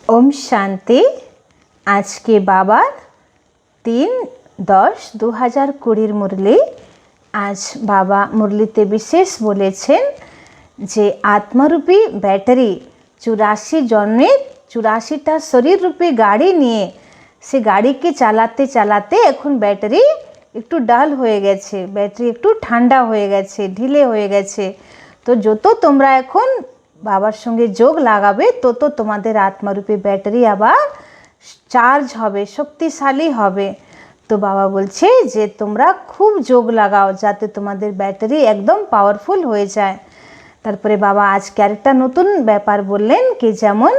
ओम शांति। आज के बाबार 3-10-2020 मुरली। आज बाबा मुरलीते विशेष बोलेছেন যে आत्मारूपी ব্যাটারি 84 জন্মের 84টা শরীর রূপী গাড়ি নিয়ে সে গাড়িকে চালাতে চালাতে এখন ব্যাটারি একটু ডাল হয়ে গেছে, ব্যাটারি একটু ঠান্ডা হয়ে গেছে, ঢিলে হয়ে গেছে। তো যত তোমরা এখন বাবার সঙ্গে যোগ লাগাবে তত তোমাদের আত্মারূপী ব্যাটারি আবার চার্জ হবে, শক্তিশালী হবে। তো বাবা বলছে যে তোমরা খুব যোগ লাগাও যাতে তোমাদের ব্যাটারি একদম পাওয়ারফুল হয়ে যায়। তারপরে বাবা আজকে আরেকটা নতুন ব্যাপার বললেন কি যেমন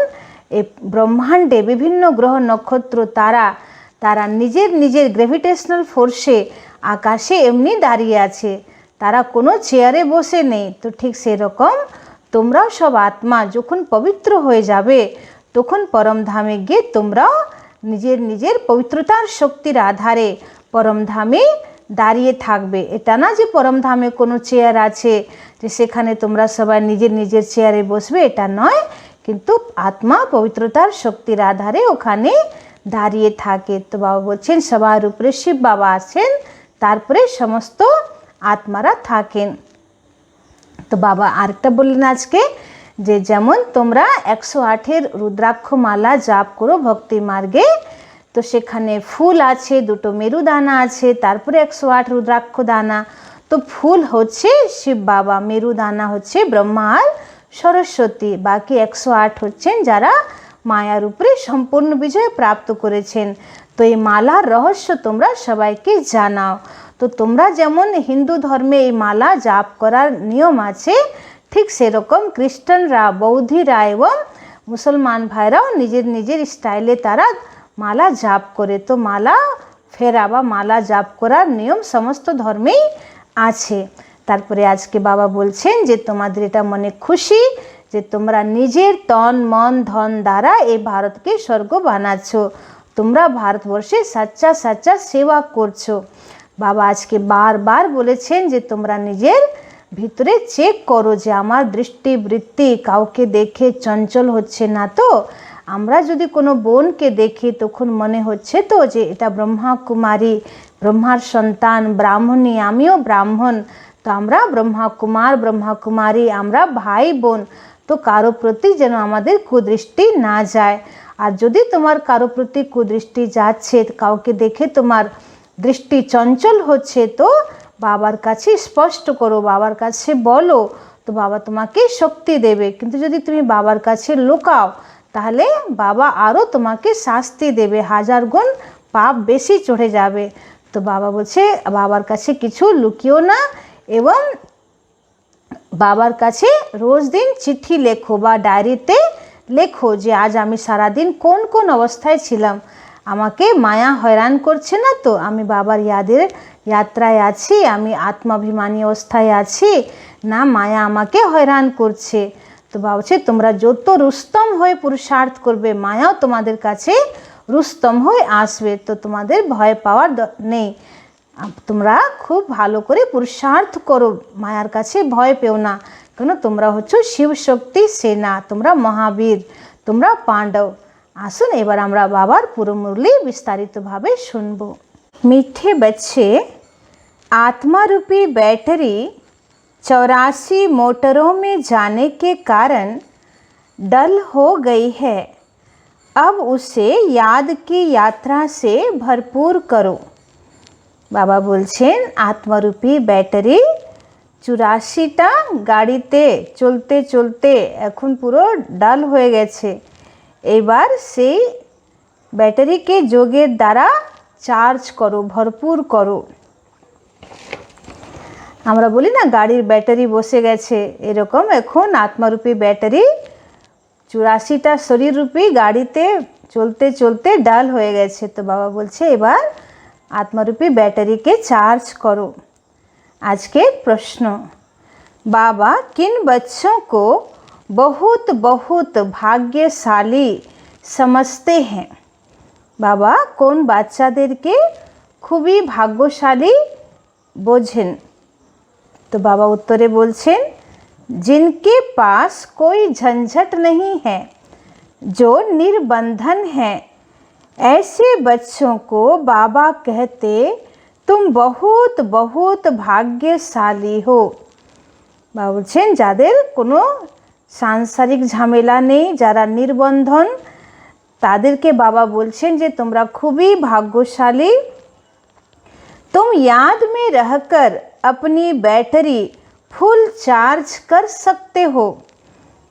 এই ব্রহ্মাণ্ডে বিভিন্ন গ্রহ নক্ষত্র তারা নিজের নিজের গ্র্যাভিটেশনাল ফোর্সে আকাশে এমনি দাঁড়িয়ে আছে, তারা কোনো চেয়ারে বসে নেই। তো ঠিক সেরকম তোমরাও সব আত্মা যখন পবিত্র হয়ে যাবে তখন পরমধামে গিয়ে তোমরাও নিজের নিজের পবিত্রতার শক্তির আধারে পরমধামে দাঁড়িয়ে থাকবে। এটা না যে পরমধামে কোনো চেয়ার আছে যে সেখানে তোমরা সবাই নিজের নিজের চেয়ারে বসবে, এটা নয়, কিন্তু আত্মা পবিত্রতার শক্তির আধারে ওখানে দাঁড়িয়ে থাকে। তো বাবা বলছেন সবার উপরে শিব বাবা আছেন, তারপরে সমস্ত আত্মারা থাকেন। তো বাবা আরেকটা বললেন আজকে যে যেমন তোমরা 108 রুদ্রাক্ষ মালা জাপ করো ভক্তি মার্গে, তো সেখানে ফুল আছে, দুটো মেরুদানা আছে, তারপরে 108 রুদ্রাক্ষ দানা। তো ফুল হচ্ছে শিব বাবা, মেরুদানা হচ্ছে ব্রহ্মা আর সরস্বতী, বাকি 108 হচ্ছেন যারা মায়ার উপরে সম্পূর্ণ বিজয় প্রাপ্ত করেছেন। তো এই মালার রহস্য তোমরা সবাইকে জানাও। তো তোমরা যেমন হিন্দু ধর্মে এই মালা জাপ করার নিয়ম আছে, ঠিক সেরকম খ্রিস্টানরা, বৌদ্ধরা এবং মুসলমান ভাইরাও নিজের নিজের স্টাইলে তারা মালা জাপ করে। তো মালা ফেরা বা মালা জাপ করার নিয়ম সমস্ত ধর্মেই আছে। তারপরে আজকে বাবা বলছেন যে তোমাদের এটা মনে খুশি যে তোমরা নিজের তন মন ধন দ্বারা এই ভারতকে স্বর্গ বানাচ্ছ, তোমরা ভারতবর্ষে সাচ্চা সাচ্চা সেবা করছো। বাবা আজকে বারবার বলেছেন যে তোমরা নিজের ভিতরে চেক করো যে আমার দৃষ্টি বৃত্তি কাউকে দেখে চঞ্চল হচ্ছে না তো। আমরা যদি কোনো বোনকে দেখি তখন মনে হচ্ছে তো যে এটা ব্রহ্মা কুমারী, ব্রহ্মার সন্তান, ব্রাহ্মণী, আমিও ব্রাহ্মণ, তো আমরা ব্রহ্মা কুমার ব্রহ্মা কুমারী, আমরা ভাই বোন। তো কারো প্রতি যেন আমাদের কুদৃষ্টি না যায়। আর যদি তোমার কারো প্রতি কুদৃষ্টি যাচ্ছে, কাউকে দেখে তোমার দৃষ্টি চঞ্চল হচ্ছে, তো বাবার কাছে স্পষ্ট করো, বাবার কাছে বলো, তো বাবা তোমাকে শক্তি দেবে। কিন্তু যদি তুমি বাবার কাছে লুকাও তাহলে বাবা আরও তোমাকে শাস্তি দেবে, 1000 গুণ পাপ বেশি চড়ে যাবে। তো বাবা বলছে বাবার কাছে কিছু লুকিও না এবং বাবার কাছে রোজ দিন চিঠি লেখো বা ডায়েরিতে লেখো যে আজ আমি সারাদিন কোন কোন অবস্থায় ছিলাম, আমাকে মায়া হয়রান করছে না তো, আমি বাবার যাত্রায় আছি, আমি আত্মাভিমানী অবস্থায় আছি না, মায়া আমাকে হয়রান করছে। তো বাবা বলছে তোমরা যত রুস্তম হয়ে পুরুষার্থ করবে মায়াও তোমাদের কাছে রুস্তম হয়ে আসবে। তো তোমাদের ভয় পাওয়ার নেই, তোমরা খুব ভালো করে পুরুষার্থ করো, মায়ার কাছে ভয় পেও না, কেন তোমরা হচ্ছে শিব শক্তি সেনা, তোমরা মহাবীর, তোমরা পাণ্ডব। আসুন এবার আমরা বাবার পুরো মুরলি विस्तारितভাবে শুনব। मीठे बच्चे, आत्मा रूपी बैटरी 84 मोटरों में जाने के कारण डल हो गई है, अब उसे याद की यात्रा से भरपूर करो। बाबा बोलছেন आत्मारूपी बैटरी 84টা গাড়িতে চলতে চলতে এখন পুরো ডাল হয়ে গেছে, এবার সেই ব্যাটারিকে যোগের দ্বারা চার্জ করো, ভরপুর করো। আমরা বলি না গাড়ির ব্যাটারি বসে গেছে, এরকম এখন আত্মারূপী ব্যাটারি 84টা শরীররূপী গাড়িতে চলতে চলতে ডাল হয়ে গেছে। তো বাবা বলছে এবার आत्मारूपी बैटरी के चार्ज करो। आज के प्रश्न, बाबा किन बच्चों को बहुत बहुत भाग्यशाली समझते हैं? बाबा कौन বাচ্চাদেরকে খুবই ভাগ্যশালী বোঝেন? तो बाबा उत्तरे बोलছেন जिनके पास कोई झंझट नहीं है, जो निर्बंधन हैं। ऐसे बच्चों को बाबा कहते तुम बहुत बहुत भाग्यशाली हो। বাবা বলছেন যাদের কোনো সাংসারিক ঝামেলা নেই, যারা নির্বন্ধন, তাদেরকে বাবা বলছেন যে তোমরা খুবই ভাগ্যশালী। तुम याद में रहकर अपनी बैटरी ফুল চার্জ कर सकते हो।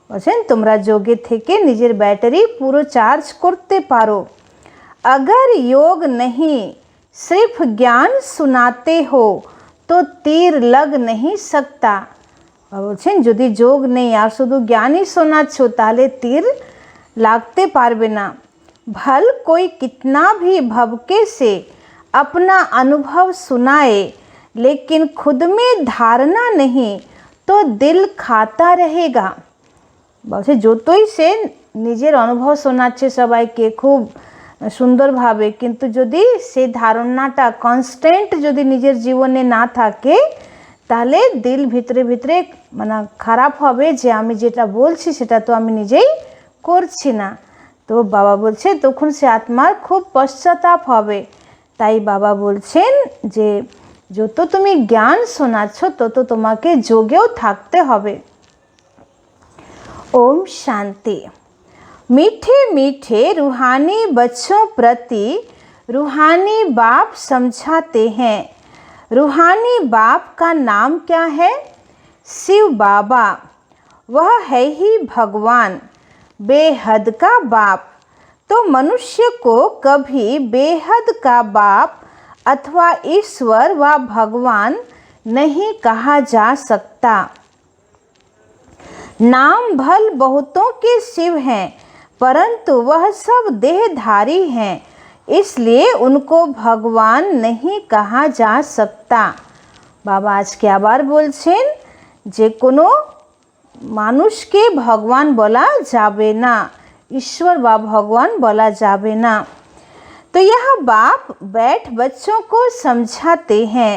বলছেন তোমরা যোগে থেকে নিজের ব্যাটারি পুরো চার্জ করতে পারো। अगर योग नहीं सिर्फ ज्ञान सुनाते हो तो तीर लग नहीं सकता। বলছেন যদি যোগ নেই আর শুধু জ্ঞানই শোনাচ্ছ তাহলে তীর লাগতে পারবে না। भल कोई कितना भी भवके से अपना अनुभव सुनाए लेकिन खुद में धारणा नहीं तो दिल खाता रहेगा। বলছে যতই সে নিজের অনুভব শোনাচ্ছে সবাইকে খুব সুন্দরভাবে, কিন্তু যদি সেই ধারণাটা কনস্ট্যান্ট যদি নিজের জীবনে না থাকে তাহলে দিল ভিতরে ভিতরে মানে খারাপ হবে যে আমি যেটা বলছি সেটা তো আমি নিজেই করছি না। তো বাবা বলছে তখন সে আত্মার খুব পশ্চাতাপ হবে। তাই বাবা বলছেন যে যত তুমি জ্ঞান শোনাচ্ছ তত তোমাকে যোগেও থাকতে হবে। ओम शांति। मीठे मीठे रूहानी बच्चों प्रति रूहानी बाप समझाते हैं। रूहानी बाप का नाम क्या है? शिव बाबा। वह है ही भगवान, बेहद का बाप। तो मनुष्य को कभी बेहद का बाप अथवा ईश्वर व भगवान नहीं कहा जा सकता। नाम भल बहुतों के शिव हैं, परंतु वह सब देहधारी हैं, इसलिए उनको भगवान नहीं कहा जा सकता। बाबा आज के आबार बोलছেন যে কোনো মানুষকে ভগবান বলা যাবে না, ईश्वर व भगवान बोला जावे ना। तो यह बाप बैठ बच्चों को समझाते हैं,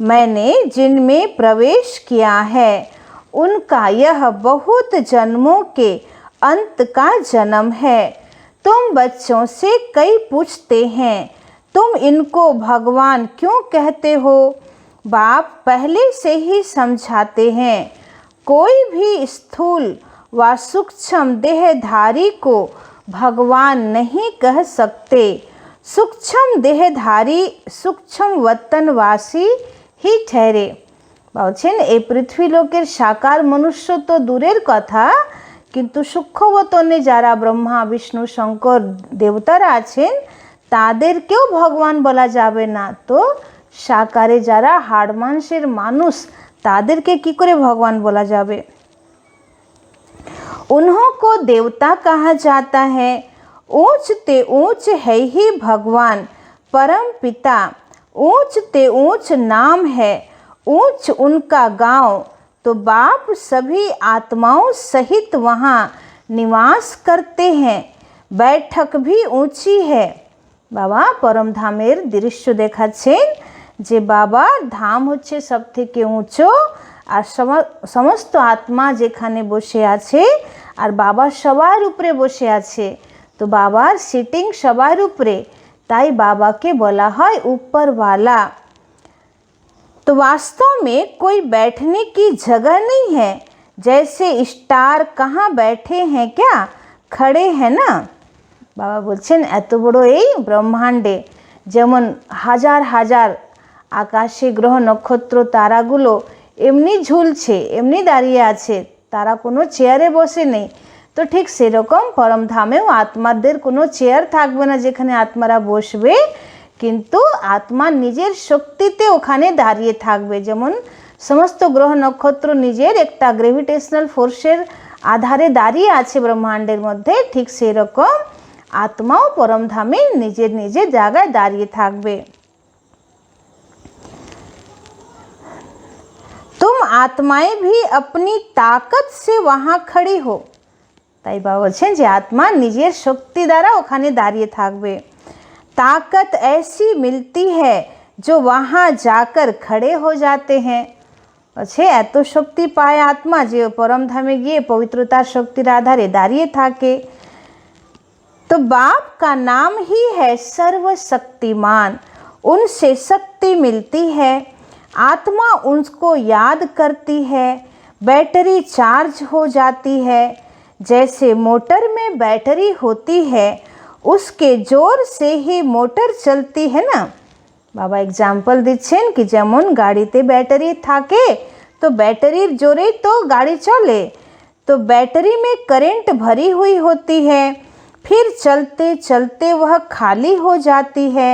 मैंने जिनमें प्रवेश किया है उनका यह बहुत जन्मों के अंत का जन्म है। तुम बच्चों से कई पूछते हैं तुम इनको भगवान क्यों कहते हो? बाप पहले से ही समझाते हैं, कोई भी स्थूल व सूक्ष्म देहधारी को भगवान नहीं कह सकते। सूक्ष्म देहधारी सूक्ष्म वतनवासी ही ठहरे। বলছেন এই পৃথিবী লোকের সাকার মনুষ্য তো দূরের কথা, কিন্তু সূক্ষ্মবতনে যারা ব্রহ্মা বিষ্ণু শঙ্কর দেবতারা আছেন তাদেরকেও ভগবান বলা যাবে না। তো সাকারে যারা হাড় মাংসের মানুষ তাদেরকে কি করে ভগবান বলা যাবে? उन्हों को देवता कहा जाता है। ऊंच ते ऊंच है ही भगवान परम पिता, ऊंच ते ऊंच नाम है, ऊंच उनका गांव। तो बाप सभी आत्माओं सहित वहाँ निवास करते हैं, बैठक भी ऊंची है। बाबा परम धामेर दृश्य देखाচ্ছেন যে বাবার ধাম হচ্ছে সব থেকে উঁচু আর সমস্ত আত্মা যেখানে বসে আছে আর বাবা সবার উপরে বসে আছে। তো বাবার সিটিং সবার উপরে, তাই বাবাকে বলা হয় ऊपरवाला। तो वास्तव में कोई बैठने की जगह नहीं है, जैसे स्टार कहाँ बैठे हैं क्या, खड़े हैं ना। बाबा बोलছেন এত বড় এই ব্রহ্মাণ্ডে যেমন হাজার হাজার আকাশে গ্রহ নক্ষত্র তারাগুলো এমনি ঝুলছে, এমনি দাঁড়িয়ে আছে, তারা কোনো চেয়ারে বসে নেই। তো ঠিক সেরকম পরমধামেও আত্মাদের কোনো চেয়ার থাকবে না যেখানে আত্মারা বসবে, কিন্তু আত্মা নিজের শক্তিতে ওখানে দাঁড়িয়ে থাকবে। যেমন সমস্ত গ্রহ নক্ষত্র নিজের একটা গ্র্যাভিটেশনাল ফোর্সের আধারে দাঁড়িয়ে আছে ব্রহ্মাণ্ডের মধ্যে, ঠিক সেরকম আত্মাও পরমধামে নিজের নিজের জায়গায় দাঁড়িয়ে থাকবে। तुम आत्माएं भी अपनी ताकत से वहाँ खड़ी हो। তাই বাবা বলছেন যে আত্মা নিজের শক্তি দ্বারা ওখানে দাঁড়িয়ে থাকবে। ताकत ऐसी मिलती है जो वहाँ जाकर खड़े हो जाते हैं। বলছে এত শক্তি পায় আত্মা যে পরমধামে গিয়ে পবিত্রতার শক্তির আধারে দাঁড়িয়ে থাকে। तो बाप का नाम ही है सर्वशक्तिमान, उनसे शक्ति मिलती है, आत्मा उनको याद करती है, बैटरी चार्ज हो जाती है। जैसे मोटर में बैटरी होती है, उसके जोर से ही मोटर चलती है ना। बाबा एग्जाम्पल दिच्छेन कि जेमन गाड़ीते बैटरी थाके तो बैटरीर जोरे तो गाड़ी चले। तो बैटरी में करंट भरी हुई होती है, फिर चलते चलते वह खाली हो जाती है,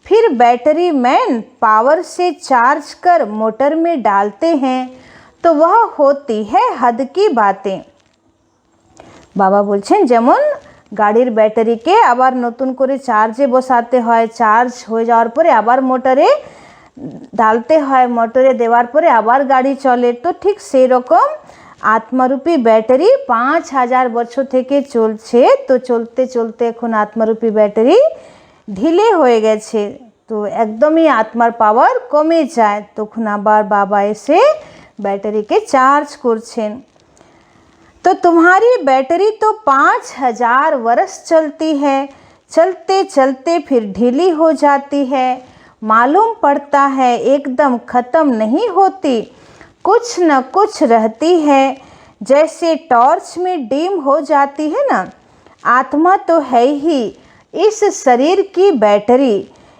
फिर बैटरी मैन पावर से चार्ज कर मोटर में डालते हैं, तो वह होती है हद की बातें। बाबा बोलছেন যেমন গাড়ির ব্যাটারিকে আবার নতুন করে চার্জে বসাতে হয়, চার্জ হয়ে যাওয়ার পরে আবার মোটরে ডালতে হয়, মোটরে দেওয়ার পরে আবার গাড়ি চলে। তো ঠিক সেই রকম আত্মারূপী ব্যাটারি 5000 বছর থেকে চলছে। তো চলতে চলতে এখন আত্মারূপী ব্যাটারি ঢিলে হয়ে গেছে, তো একদমই আত্মার পাওয়ার কমে যায়। তখন আবার বাবা এসে ব্যাটারিকে চার্জ করছেন। तो तुम्हारी बैटरी तो 5000 वर्ष चलती है, चलते चलते फिर ढीली हो जाती है, मालूम पड़ता है एकदम ख़त्म नहीं होती, कुछ न कुछ रहती है, जैसे टॉर्च में डिम हो जाती है ना। आत्मा तो है ही इस शरीर की बैटरी,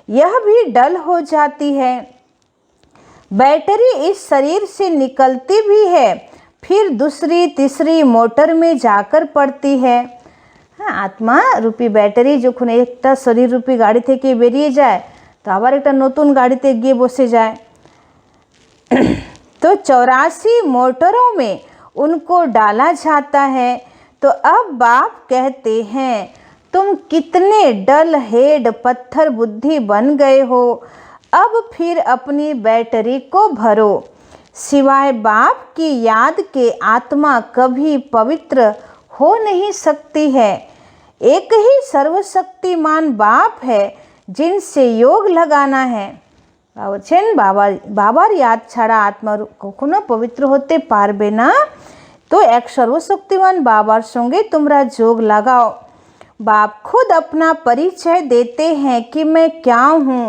यह भी डल हो जाती है। बैटरी इस शरीर से निकलती भी है, फिर दूसरी तीसरी मोटर में जाकर पड़ती है। हाँ, आत्मा रूपी बैटरी যখন একটা শরীর রূপী গাড়ি থেকে বেরিয়ে যায় তো আবার একটা নতুন গাড়িতে গিয়ে বসে যায়। तो 84 मोटरों में उनको डाला जाता है। तो अब बाप कहते हैं तुम कितने डल हेड पत्थर बुद्धि बन गए हो, अब फिर अपनी बैटरी को भरो। सिवाय बाप की याद के आत्मा कभी पवित्र हो नहीं सकती है। एक ही सर्वशक्तिमान बाप है जिनसे योग लगाना है। বলছেন বাবার याद ছাড়া আত্মা কখনো পবিত্র হতে পারবে না। তো এক সর্বশক্তিমান বাবার সঙ্গে তোমরা যোগ লাগাও। बाप खुद अपना परिचय देते हैं कि मैं क्या हूँ,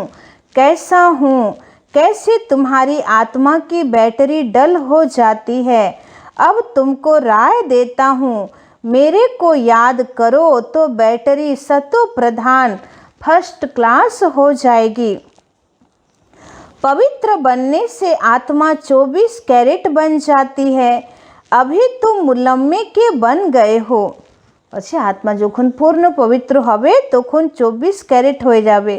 कैसा हूँ, कैसे तुम्हारी आत्मा की बैटरी डल हो जाती है। अब तुमको राय देता हूँ, मेरे को याद करो तो बैटरी सतो प्रधान फर्स्ट क्लास हो जाएगी। पवित्र बनने से आत्मा 24 कैरेट बन जाती है। अभी तुम मुलम्मे के बन गए हो। अच्छा, आत्मा যখন पूर्ण पवित्र হবে তখন 24 कैरेट হয়ে যাবে।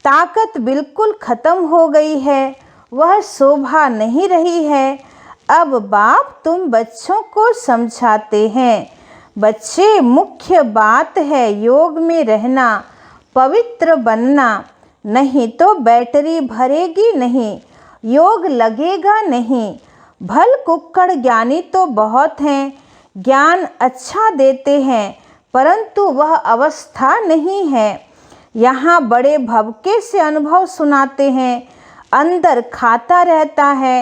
ताकत बिल्कुल ख़त्म हो गई है, वह शोभा नहीं रही है। अब बाप तुम बच्चों को समझाते हैं। बच्चे, मुख्य बात है योग में रहना, पवित्र बनना, नहीं तो बैटरी भरेगी नहीं, योग लगेगा नहीं। भल कुक्कड़ ज्ञानी तो बहुत हैं, ज्ञान अच्छा देते हैं, परंतु वह अवस्था नहीं है। यहाँ बड़े भवके से अनुभव सुनाते हैं, अंदर खाता रहता है।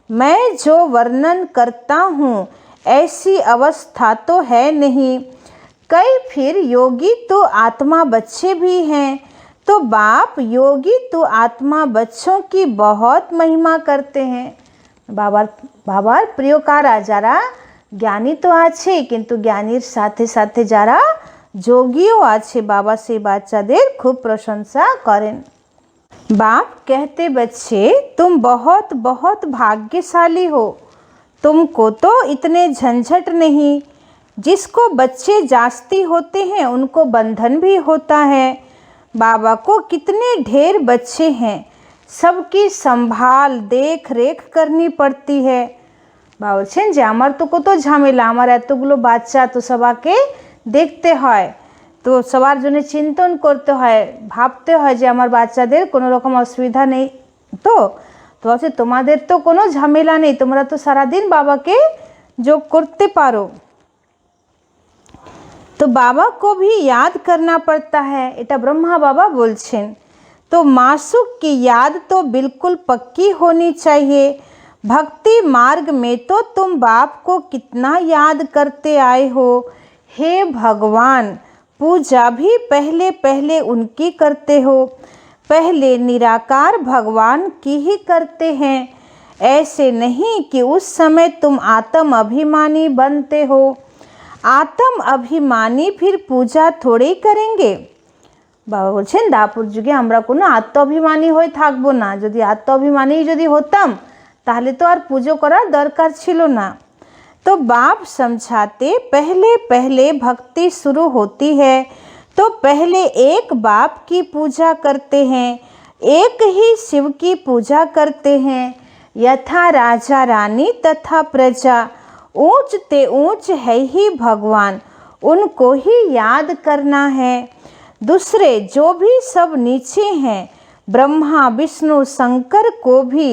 मैं जो वर्णन करता हूँ ऐसी अवस्था तो है नहीं। कई फिर योगी तो आत्मा बच्चे भी हैं। तो बाप योगी तो आत्मा बच्चों की बहुत महिमा करते हैं। बाबार प्रियकारा যারা জ্ঞানী তো আছে, কিন্তু জ্ঞানীর সাথে সাথে যারা যোগীও আছে, बाबा से বাচ্চাদের खूब प्रशंसा करें। बाप कहते बच्चे तुम बहुत बहुत भाग्यशाली हो, तुमको तो इतने झंझट नहीं। जिसको बच्चे जास्ती होते हैं उनको बंधन भी होता है। बाबा को कितने ढेर बच्चे हैं, सबकी संभाल देख रेख करनी पड़ती है। बाबा বলছেন যে আমার তো কত ঝামেলা, আমার এতগুলো বাচ্চা, তো সবাইকে দেখতে হয়, তো সবার জন্য চিন্তন করতে হয়, ভাবতে হয় যে আমার বাচ্চাদের কোনো রকম অসুবিধা নেই। তো বলছে তোমাদের তো কোনো ঝামেলা নেই, তোমরা তো সারাদিন বাবাকে যোগ করতে পারো। तो बाबा को भी याद करना पड़ता है, এটা ब्रह्मा बाबा बोलছেন। तो मासूक की याद तो बिल्कुल पक्की होनी चाहिए। भक्ति मार्ग में तो तुम बाप को कितना याद करते आए हो। हे भगवान, पूजा भी पहले पहले उनकी करते हो, पहले निराकार भगवान की ही करते हैं। ऐसे नहीं कि उस समय तुम आत्म अभिमानी बनते हो। आत्म अभिमानी फिर पूजा थोड़े ही करेंगे। बाबा बोलছেন দাপুর যুগে আমরা কোনো আত্মাভিমানী হয়ে থাকবো না। যদি আত্মাভিমানী যদি হতাম তাহলে তো আর পুজো করার দরকার ছিল না। तो बाप समझाते पहले पहले भक्ति शुरू होती है तो पहले एक बाप की पूजा करते हैं, एक ही शिव की पूजा करते हैं। यथा राजा रानी तथा प्रजा, ऊंच ते ऊंच है ही भगवान, उनको ही याद करना है। दूसरे जो भी सब नीचे हैं, ब्रह्मा विष्णु शंकर को भी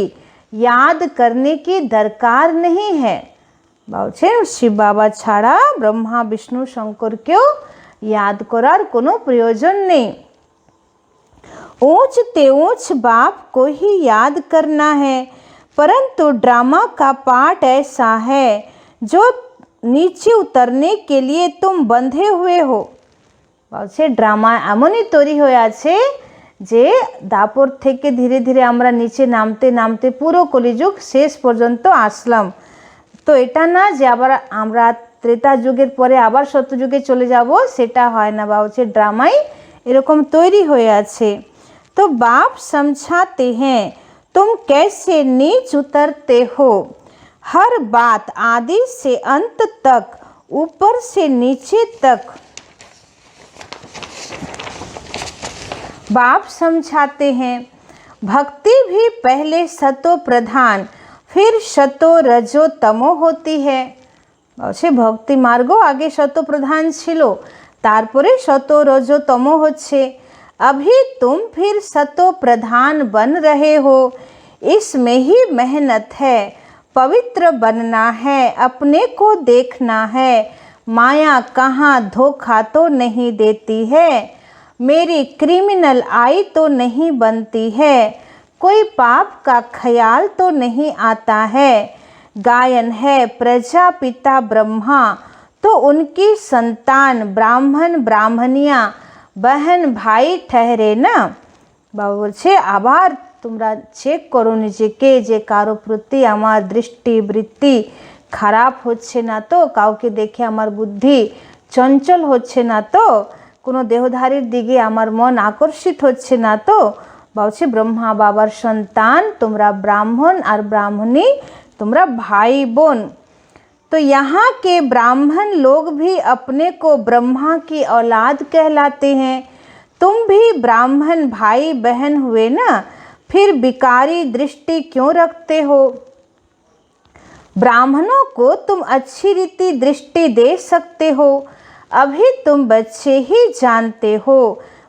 याद करने की दरकार नहीं है। বলছে শিব বাবা ছাড়া ব্রহ্মা বিষ্ণু শঙ্করকেও याद करार कोनो प्रयोजन नहीं। ऊंच ते ऊंच बाप को ही याद करना है, परंतु ड्रामा का पार्ट ऐसा है जो नीचे उतरने के लिए तुम बंधे हुए हो। বলছে ড্রামা এমনই তৈরি হয়ে আছে যে দাপর থেকে ধীরে ধীরে আমরা নিচে নামতে নামতে পুরো কলিযুগ শেষ পর্যন্ত আসলাম। তো এটা না যে আবার আমরা ত্রেতা যুগের পরে আবার সত্যযুগে চলে যাব, সেটা হয় না। বা হচ্ছে ড্রামাই এরকম তৈরি হয়ে আছে। तो बाप समझाते हैं तुम कैसे नीच उतरते हो। हर बात आदि से अंत तक, ऊपर से नीचे तक। बाप समझाते हैं भक्ति भी पहले सतो प्रधान फिर शतो रजो तमो होती है। সে ভক্তি মার্গ আগে শত প্রধান ছিল, তারপরে শত রজো তমো হচ্ছে। अभी तुम फिर शतो प्रधान बन रहे हो, इसमें ही मेहनत है। पवित्र बनना है, अपने को देखना है। माया कहाँ धोखा तो नहीं देती है, मेरी क्रिमिनल आई तो नहीं बनती है, कोई पाप का ख्याल तो नहीं आता है। गायन है प्रजापिता ब्रह्मा, तो उनकी संतान ब्राह्मण ब्राह्मणियाँ बहन भाई ठहरे ना। बाबा बोलছে আবার তোমরা চেক করো নিজেকে যে কারো প্রতি আমার দৃষ্টি বৃত্তি খারাপ হচ্ছে না তো, কাউকে দেখে আমার বুদ্ধি চঞ্চল হচ্ছে না তো, কোনো দেহধারীর দিকে আমার মন আকর্ষিত হচ্ছে না তো। বলছে ব্রহ্মা বাবার সন্তান তোমরা, ব্রাহ্মণ আর ব্রাহ্মণী তোমরা भाई बोन। तो यहाँ के ब्राह्मण लोग भी अपने को ब्रह्मा की औलाद कहलाते हैं। तुम भी ब्राह्मण भाई बहन हुए ना, फिर विकारी दृष्टि क्यों रखते हो। ब्राह्मणों को तुम अच्छी रीति दृष्टि दे सकते हो, अभी तुम बच्चे ही जानते हो।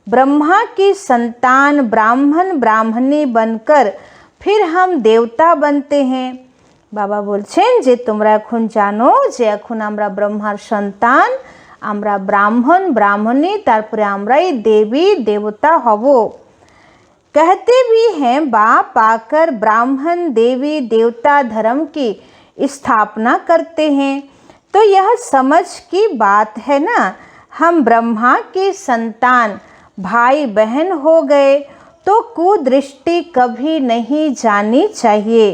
ब्रह्मा की संतान ब्राह्मण ब्राह्मणी बनकर फिर हम देवता बनते हैं। বাবা বলছেন যে তোমরা এখন জানো যে এখন আমরা ব্রহ্মার সন্তান, আমরা ব্রাহ্মণ ব্রাহ্মণী, তারপরে আমরাই দেবী দেবতা হব। कहते भी हैं बाप आकर ब्राह्मण देवी देवता धर्म की स्थापना करते हैं। तो यह समझ की बात है ना, हम ब्रह्मा के संतान भाई बहन हो गए तो कुदृष्टि कभी नहीं जानी चाहिए,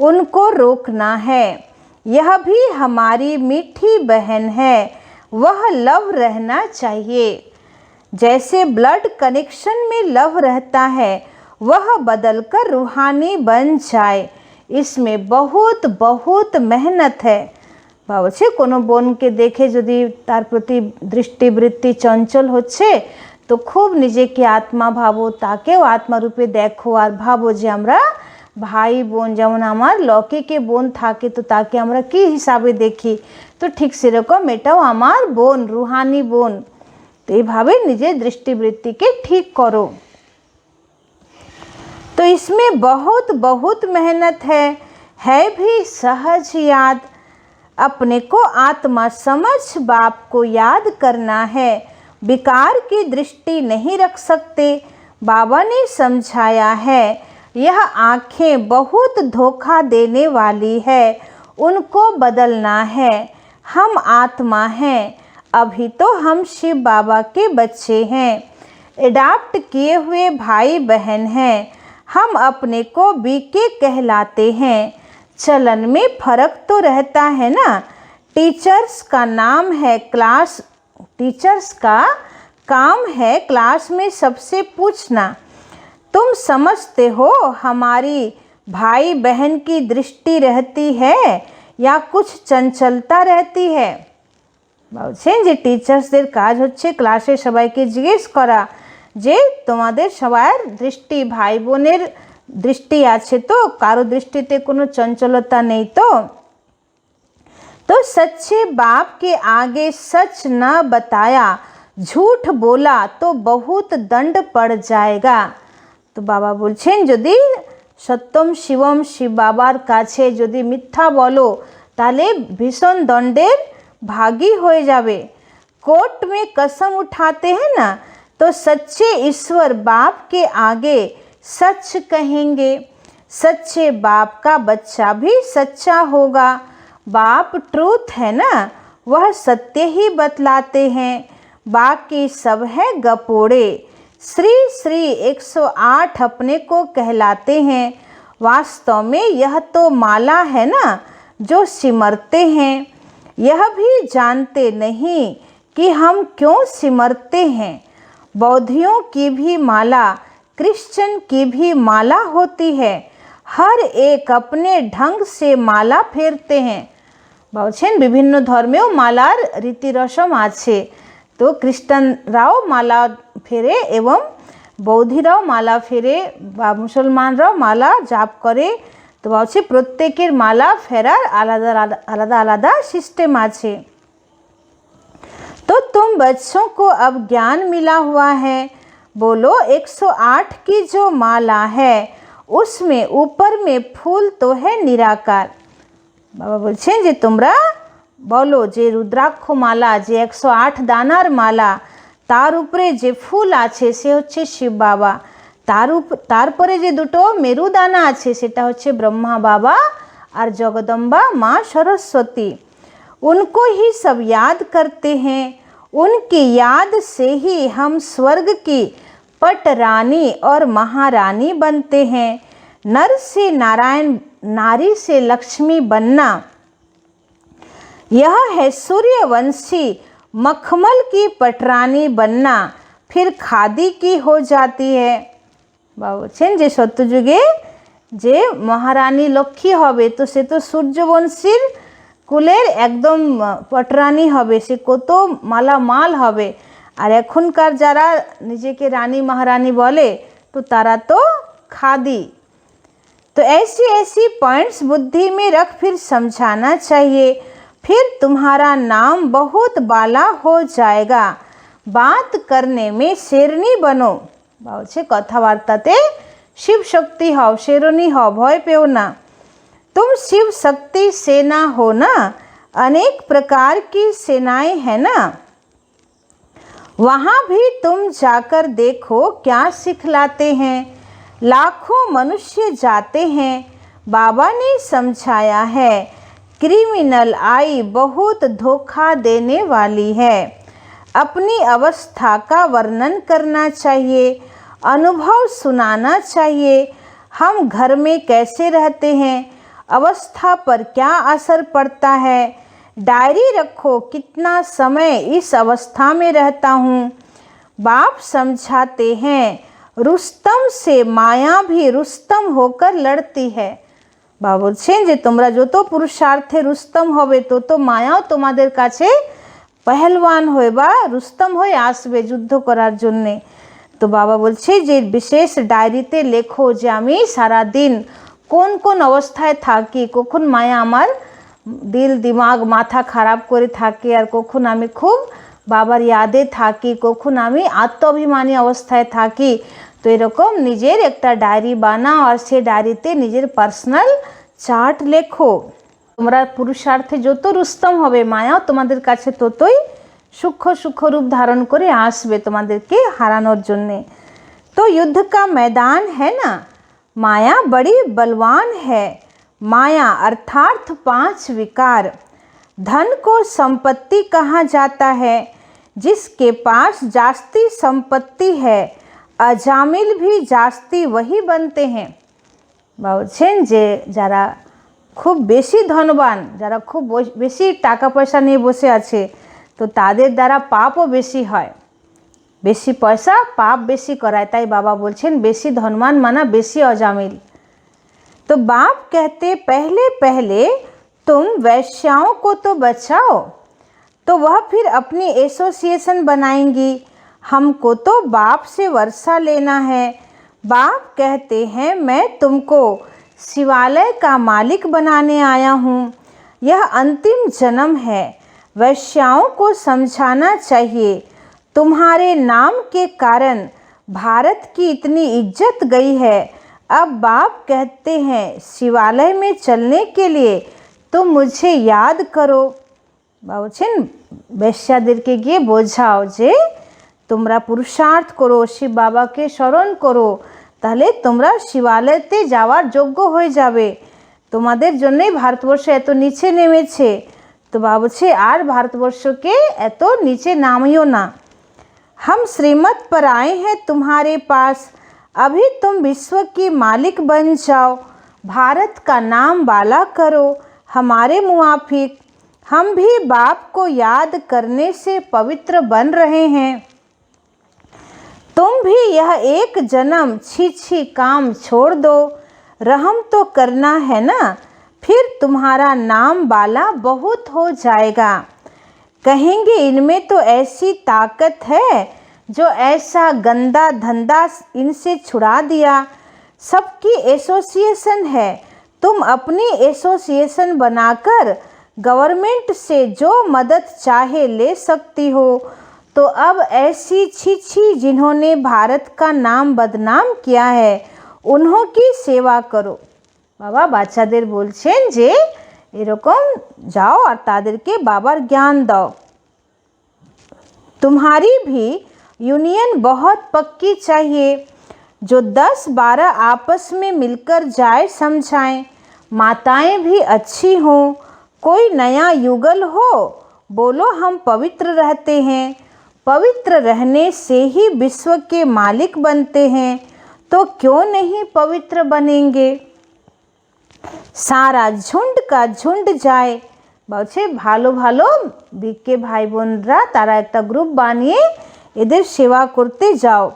उनको रोकना है। यह भी हमारी मीठी बहन है, वह लव रहना चाहिए। जैसे ब्लड कनेक्शन में लव रहता है, वह बदलकर रूहानी बन जाए, इसमें बहुत बहुत मेहनत है। ভাবছে কোনো বোনকে দেখে যদি তার প্রতি দৃষ্টিবৃত্তি চঞ্চল হচ্ছে তো খুব নিজেকে আত্মা ভাবো, তাকেও আত্মারূপে দেখো আর ভাবো যে আমরা ভাই বোন। যেমন আমার লৌকিকে বোন থাকে তো তাকে আমরা কি হিসাবে দেখি, তো ঠিক সেরকম এটাও আমার বোন, রুহানি বোন। তো এইভাবে নিজের দৃষ্টিবৃত্তিকে ঠিক করো। तो इसमें बहुत बहुत मेहनत है भी सहज याद। अपने को आत्मा समझ बाप को याद करना है, विकार की दृष्टि नहीं रख सकते। बाबा ने समझाया है यह आँखें बहुत धोखा देने वाली है, उनको बदलना है। हम आत्मा हैं, अभी तो हम शिव बाबा के बच्चे हैं, एडाप्ट किए हुए भाई बहन हैं। हम अपने को बीके कहलाते हैं। चलन में फ़र्क तो रहता है ना। टीचर्स का नाम है क्लास, टीचर्स का काम है क्लास में सबसे पूछना, तुम समझते हो हमारी भाई बहन की दृष्टि रहती है या कुछ चंचलता रहती है। বলছেন যে টিচার্সদের কাজ হচ্ছে ক্লাসে সবাইকে জিজ্ঞেস করা যে তোমাদের সবার দৃষ্টি, ভাই বোনের দৃষ্টি আছে তো, কারো দৃষ্টিতে কোনো চঞ্চলতা নেই तो सच्चे बाप के आगे सच न बताया, झूठ बोला तो बहुत दंड पड़ जाएगा। तो बाबा बोलছেন যদি সত্যম শিবম শিব বাবার কাছে যদি মিথ্যা বলো তাহলে ভীষণ দণ্ডের भागी हो जावे। कोर्ट में कसम उठाते हैं ना, तो सच्चे ईश्वर बाप के आगे सच कहेंगे। सच्चे बाप का बच्चा भी सच्चा होगा। बाप ट्रूथ है ना, वह सत्य ही बतलाते हैं, बाकी सब है गपोड़े। श्री श्री 108 अपने को कहलाते हैं। वास्तव में यह तो माला है ना जो सिमरते हैं। यह भी जानते नहीं कि हम क्यों सिमरते हैं। बौद्धियों की भी माला, क्रिश्चियन की भी माला होती है। हर एक अपने ढंग से माला फेरते हैं। বলছেন বিভিন্ন ধর্মেও মালার রীতি রসম আছে। তো খ্রিস্টানরাও মালা ফেরে এবং বৌদ্ধরাও মালা ফেরে বা মুসলমানরাও মালা জাপ করে। तो বলছে প্রত্যেকের মালা ফেরার আলাদা আলাদা আলাদা सिस्टम আছে। तो तुम बच्चों को अब ज्ञान मिला हुआ है। बोलो 108 की जो माला है उसमें ऊपर में फूल तो है निराकार। बाबा বলছেন যে তোমরা বলো যে রুদ্রাক্ষ মালা, যে 108 দানার মালা, তার উপরে যে ফুল আছে সে হচ্ছে শিব বাবা। তারপরে যে দুটো মেরুদানা আছে সেটা হচ্ছে ब्रह्मा बाबा और जगदम्बा माँ सरस्वती। उनको ही सब याद करते हैं। उनकी याद से ही हम स्वर्ग की पट रानी और महारानी बनते हैं। नर से नारायण, नारी से लक्ष्मी बनना, यह है सूर्यवंशी मखमल की पटरानी बनना, फिर खादी की हो जाती है। বলছেন যে সত্যযুগে যে মহারানী লক্ষ্মী হবে তো সে তো সূর্যবংশীর কুলের একদম পটরানী হবে, সে কত মালামাল হবে। আর এখনকার যারা নিজেকে রানী মহারানী বলে তো তারা তো খাদি। तो ऐसी ऐसी पॉइंट्स बुद्धि में रख फिर समझाना चाहिए, फिर तुम्हारा नाम बहुत बाला हो जाएगा। बात करने में शेरनी बनो। বলছে কথাবার্তাতে शिव शक्ति हो, शेरनी हो, भय पेओ ना। तुम शिव शक्ति सेना हो ना, अनेक प्रकार की सेनाएं है ना, वहाँ भी तुम जाकर देखो क्या सिखलाते हैं। लाखों मनुष्य जाते हैं, बाबा ने समझाया है। क्रिमिनल आई बहुत धोखा देने वाली है। अपनी अवस्था का वर्णन करना चाहिए, अनुभव सुनाना चाहिए। हम घर में कैसे रहते हैं, अवस्था पर क्या असर पड़ता है। डायरी रखो कितना समय इस अवस्था में रहता हूँ। बाप समझाते हैं रुस्तम से माया भी रुस्तम होकर लड़ती है। बाबा বলছেন যে তোমরা যত পুরুষার্থে রুস্তম হবে তত মায়াও তোমাদের কাছে পহলওয়ান হয়ে বা রুস্তম হয়ে আসবে যুদ্ধ করার জন্যে। তো বাবা বলছে যে বিশেষ ডায়েরিতে লেখো যে আমি সারা দিন কোন কোন অবস্থায় থাকি, কখন মায়া আমার দিল দিমাগ মাথা খারাপ করে থাকে, আর কখন আমি খুব বাবার ইয়াদে থাকি, কখন আমি আত্মঅভিমানী অবস্থায় থাকি। তো এরকম নিজের একটা ডায়েরি বানাও আর সেই ডায়েরিতে নিজের পার্সোনাল চার্ট লেখো। তোমরা পুরুষার্থে যত রুস্তম হবে মায়াও তোমাদের কাছে ততই सूक्ष्म सूक्ष्म रूप धारण करे आसबे तुम्हादेरके हारानोर जन्ने। तो युद्ध का मैदान है ना, माया बड़ी बलवान है। माया अर्थात 5 विकार। धन को संपत्ति कहा जाता है। जिसके पास जास्ती संपत्ति है अजामिल भी जास्ती वही बनते हैं। বলছেন যে যারা খুব বেশি ধনবান, যারা খুব বেশি টাকা পয়সা নিয়ে বসে আছে, তো তাদের দ্বারা পাপও বেশি হয়। বেশি পয়সা পাপ বেশি করায়। তাই বাবা বলছেন বেশি ধনবান माना बेसी अजामिल। तो बाप कहते पहले पहले तुम वैश्याओं को तो बचाओ, तो वह फिर अपनी एसोसिएशन बनाएंगी। हमको तो बाप से वर्षा लेना है। बाप कहते हैं मैं तुमको शिवालय का मालिक बनाने आया हूँ। यह अंतिम जन्म है। वैश्याओं को समझाना चाहिए तुम्हारे नाम के कारण भारत की इतनी इज्जत गई है। अब बाप कहते हैं शिवालय में चलने के लिए तुम मुझे याद करो। বলছেন বেশ্যাদেরকে গিয়ে বোঝাও যে তোমরা পুরুষার্থ করো, শিব বাবাকে স্মরণ করো, তাহলে তোমরা শিবালয়তে যাওয়ার যোগ্য হয়ে যাবে। তোমাদের জন্যই ভারতবর্ষ এত নিচে নেমেছে। তো বাবা বলছে আর ভারতবর্ষকে এত নিচে নামিও না। हम श्रीमत पर आए हैं तुम्हारे पास, अभी तुम विश्व की मालिक बन जाओ। भारत का नाम बाला करो हमारे मुआफिक। हम भी बाप को याद करने से पवित्र बन रहे हैं। तुम भी यह एक जन्म छी छी काम छोड़ दो। रहम तो करना है ना, फिर तुम्हारा नाम बाला बहुत हो जाएगा। कहेंगे इनमें तो ऐसी ताकत है जो ऐसा गंदा धंधा इनसे छुड़ा दिया। सबकी एसोसिएशन है, तुम अपनी एसोसिएशन बनाकर गवर्नमेंट से जो मदद चाहे ले सकती हो। तो अब ऐसी छी छी जिन्होंने भारत का नाम बदनाम किया है उन्हों की सेवा करो। বাবা বাচ্চাদের বলছেন যে এরকম যাও আর তাদেরকে বাবার জ্ঞান দাও। तुम्हारी भी यूनियन बहुत पक्की चाहिए, जो 10-12 आपस में मिलकर जाए समझाएं। माताएं भी अच्छी हों, कोई नया युगल हो बोलो हम पवित्र रहते हैं। पवित्र रहने से ही विश्व के मालिक बनते हैं, तो क्यों नहीं पवित्र बनेंगे। सारा झुंड का झुंड जाए। বলছে ভালো ভালো বিকে ভাই বোনরা তারা একটা গ্রুপ বানিয়ে এদের সেবা করতে যাও।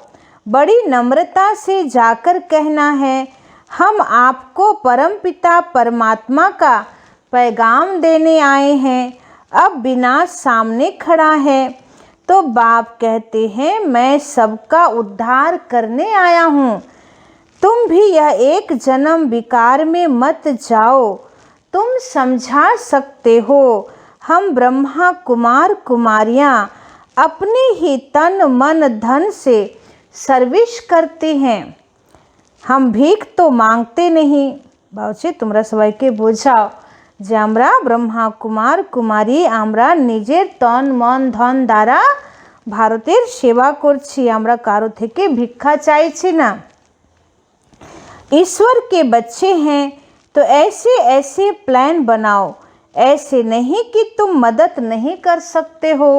बड़ी नम्रता से जाकर कहना है हम आपको परमपिता परमात्मा का पैगाम देने आए हैं। अब विनाश सामने खड़ा है, तो बाप कहते हैं मैं सबका उद्धार करने आया हूँ। तुम भी यह एक जन्म विकार में मत जाओ, तुम समझा सकते हो। हम ब्रह्मा कुमार कुमारियाँ अपने ही तन मन धन से सर्विस करते हैं, हम भीख तो मांगते नहीं। बलছে তোমরা সবাইকে বোঝাও যে আমরা ব্রহ্মা কুমার কুমারী, আমরা নিজের তন মন ধন দ্বারা ভারতের সেবা করছি, আমরা কারো থেকে ভিক্ষা চাইছি না। ईश्वर के बच्चे हैं तो ऐसे ऐसे प्लान बनाओ, ऐसे नहीं कि तुम मदद नहीं कर सकते हो।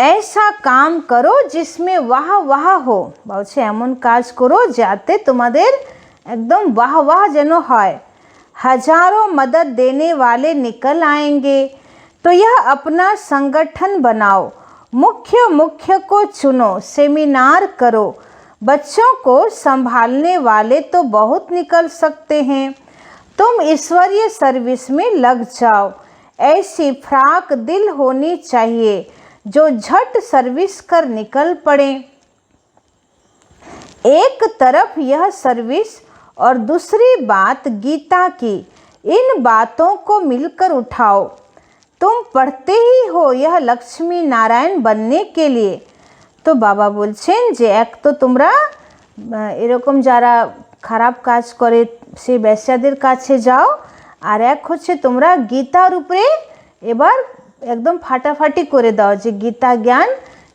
ऐसा काम करो जिसमें वाह वाह हो। বলছে এমন কাজ করো যাতে তোমাদের একদম वाह वाह যেন হয়। हजारों मदद देने वाले निकल आएंगे, तो यह अपना संगठन बनाओ। मुख्य मुख्य को चुनो, सेमिनार करो। बच्चों को संभालने वाले तो बहुत निकल सकते हैं, तुम ईश्वरीय सर्विस में लग जाओ। ऐसी फ्राक दिल होनी चाहिए जो झट सर्विस कर निकल पड़े। एक तरफ यह सर्विस और दूसरी बात गीता की, इन बातों को मिलकर उठाओ। तुम पढ़ते ही हो यह लक्ष्मी नारायण बनने के लिए। तो बाबा বলছেন যে এক তো তোমরা এরকম যারা খারাপ কাজ করে সেই বেশ্যাদের কাছে যাও, আর এক হচ্ছে তোমরা গীতার উপরে এবার একদম ফাটাফাটি করে দাও যে গীতা জ্ঞান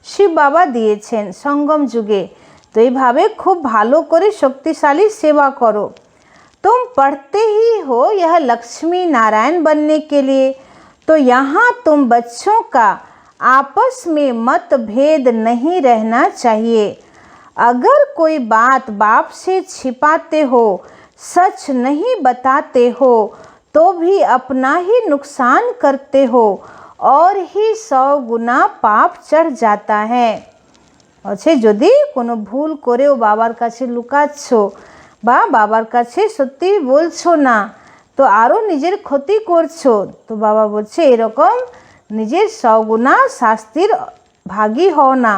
শিব বাবা দিয়েছেন সঙ্গম যুগে। तो এইভাবে खूब ভালো করে शक्तिशाली सेवा करो। तुम पढ़ते ही हो यह लक्ष्मी नारायण बनने के लिए, तो यहाँ तुम बच्चों का आपस में मतभेद नहीं रहना चाहिए। अगर कोई बात बाप से छिपाते हो, सच नहीं बताते हो, तो भी अपना ही नुकसान करते हो और ही 100 गुना पाप चढ़ जाता है। আছে যদি কোনো ভুল করেও বাবার কাছে লুকাচ্ছো বা বাবার কাছে সত্যি বলছো না, তো আরও নিজের ক্ষতি করছো। তো বাবা বলছে এরকম নিজের 100 গুণা শাস্তির ভাগী হও না।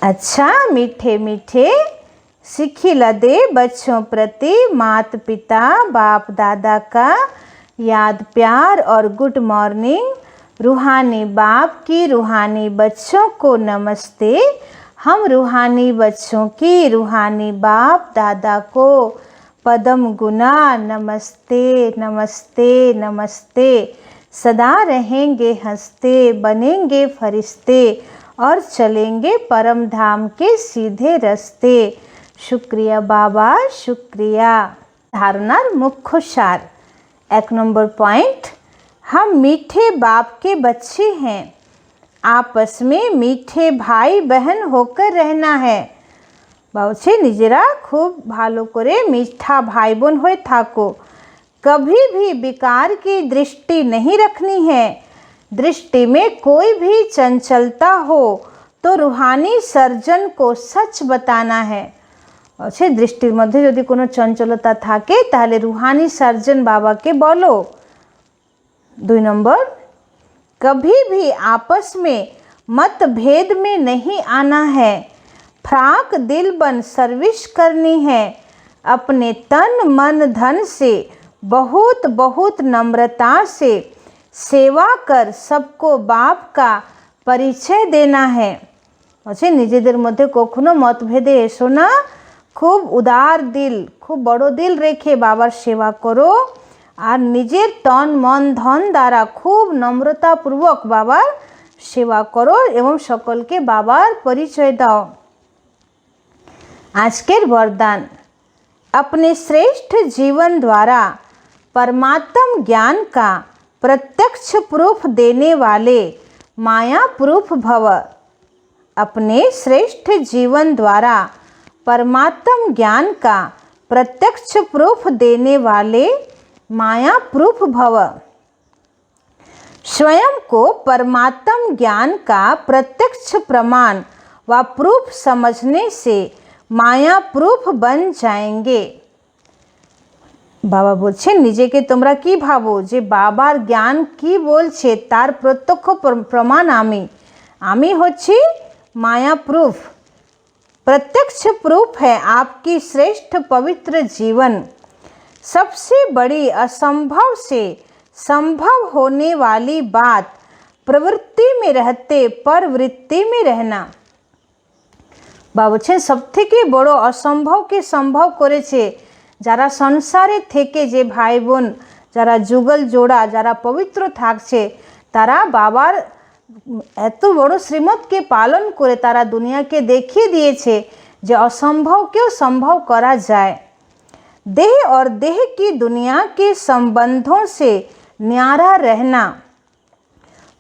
अच्छा मीठे मीठे सिखिला दे बच्चों प्रति माता पिता बाप दादा का याद प्यार और गुड मॉर्निंग। रूहानी बाप की रूहानी बच्चों को नमस्ते। हम रूहानी बच्चों की रूहानी बाप दादा को पदम गुना नमस्ते नमस्ते नमस्ते। सदा रहेंगे हंसते, बनेंगे फरिश्ते और चलेंगे परम धाम के सीधे रास्ते। शुक्रिया बाबा शुक्रिया। धारणार मुख्य सार 1 नंबर पॉइंट, हम मीठे बाप के बच्चे हैं। आपस में मीठे भाई बहन होकर रहना है। बाबा निजेरा खूब भालो करे मीठा भाई बहन होए थाको। कभी भी विकार की दृष्टि नहीं रखनी है। दृष्टि में कोई भी चंचलता हो तो रूहानी सर्जन को सच बताना है। अच्छे दृष्टि मध्य यदि कोनो चंचलता थाके ताहले रूहानी सर्जन बाबा के बोलो। 2 नंबर, कभी भी आपस में मतभेद में नहीं आना है। फ्राक दिल बन सर्विस करनी है। अपने तन मन धन से बहुत बहुत नम्रता से सेवा कर सबको बाप का परिचय देना है। अच्छे निजेदेर मध्य कखनो मतभेदे एसो ना। खूब उदार दिल, खूब बड़ो दिल रेखे बाबार सेवा करो और निजेर तन मन धन द्वारा खूब नम्रतापूर्वक बाबार सेवा करो एवं सकल के बाबार परिचय दाओ। आजकेर वरदान, अपने श्रेष्ठ जीवन द्वारा परमात्म ज्ञान का प्रत्यक्ष प्रूफ देने वाले माया प्रूफ भव। अपने श्रेष्ठ जीवन द्वारा परमात्म ज्ञान का प्रत्यक्ष प्रूफ देने वाले माया प्रूफ भव। स्वयं को परमात्म ज्ञान का प्रत्यक्ष प्रमाण व प्रूफ समझने से माया प्रूफ बन जाएंगे। बाबा बोलছেন নিজেকে তোমরা কি ভাবো যে বাবার জ্ঞান কি বলছে তার প্রত্যক্ষ প্রমাণ আমি হচ্ছি माया प्रूफ। प्रत्यक्ष प्रूफ है आपकी श्रेष्ठ पवित्र जीवन। सबसे बड़ी असंभव से संभव होने वाली बात प्रवृत्ति में रहते पर वृत्ति में रहना। बाबा सब थेके बड़ो असंभव के संभव करेছে যারা সংসারে থেকে যে ভাই বোন যারা যুগল জোড়া যারা পবিত্র থাকছে তারা বাবার এত বড় শ্রীমতকে পালন করে তারা দুনিয়াকে দেখিয়ে দিয়েছে যে অসম্ভবকেও সম্ভব করা যায়। देह और देह की दुनिया के संबंधों से न्यारा रहना।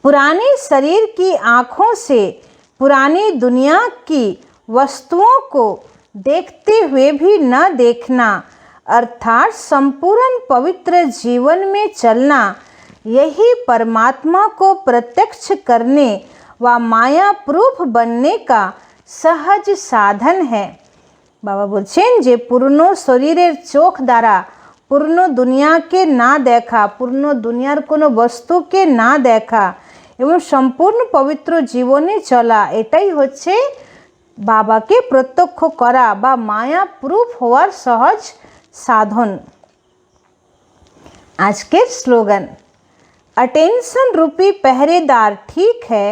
पुराने शरीर की आँखों से पुरानी दुनिया की वस्तुओं को देखते हुए भी न देखना, अर्थात संपूर्ण पवित्र जीवन में चलना, यही परमात्मा को प्रत्यक्ष करने व माया प्रूफ बनने का सहज साधन है। बाबा बोलছেন যে পূর্ণ শরীরের চোখ দ্বারা পূর্ণ দুনিয়াকে না দেখা, পূর্ণ দুনিয়ার কোনো বস্তুকে না দেখা এবং সম্পূর্ণ পবিত্র জীবনে চলা, এটাই হচ্ছে বাবাকে প্রত্যক্ষ করা বা মায়া প্রুফ হওয়ার সহজ साधन। आज के स्लोगन, अटेंशन रूपी पहरेदार ठीक है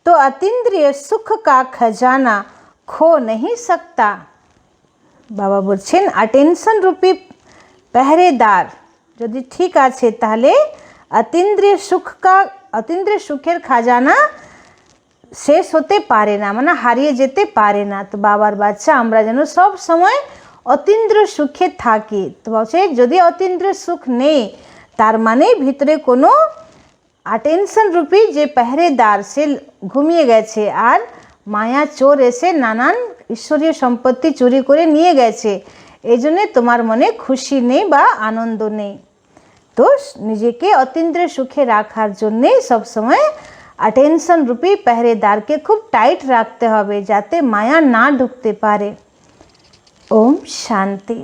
तो अतीन्द्रिय सुख का खजाना खो नहीं सकता। बाबा बोलছেন अटेंशन रूपी पहरेदार यदि ठीक आछे ताहले अतीन्द्रिय सुखेर खजाना শেষ হতে পারে না, মানে হারিয়ে যেতে পারে না। তো বাবার বাচ্চা আমরা যেন সব সময় অতীন্দ্র সুখে থাকি। তো বলছে যদি অতীন্দ্র সুখ নেই তার মানে ভিতরে কোনো অ্যাটেনশন রূপী যে পেহরেদার সে ঘুমিয়ে গেছে, আর মায়া চোর এসে নানান ঈশ্বরীয় সম্পত্তি চুরি করে নিয়ে গেছে, এই জন্যে তোমার মনে খুশি নেই বা আনন্দ নেই। তো নিজেকে অতীন্দ্র সুখে রাখার জন্যে সবসময় অ্যাটেনশন রূপী পেহরেদারকে খুব টাইট রাখতে হবে যাতে মায়া না ঢুকতে পারে। ওম শান্তি।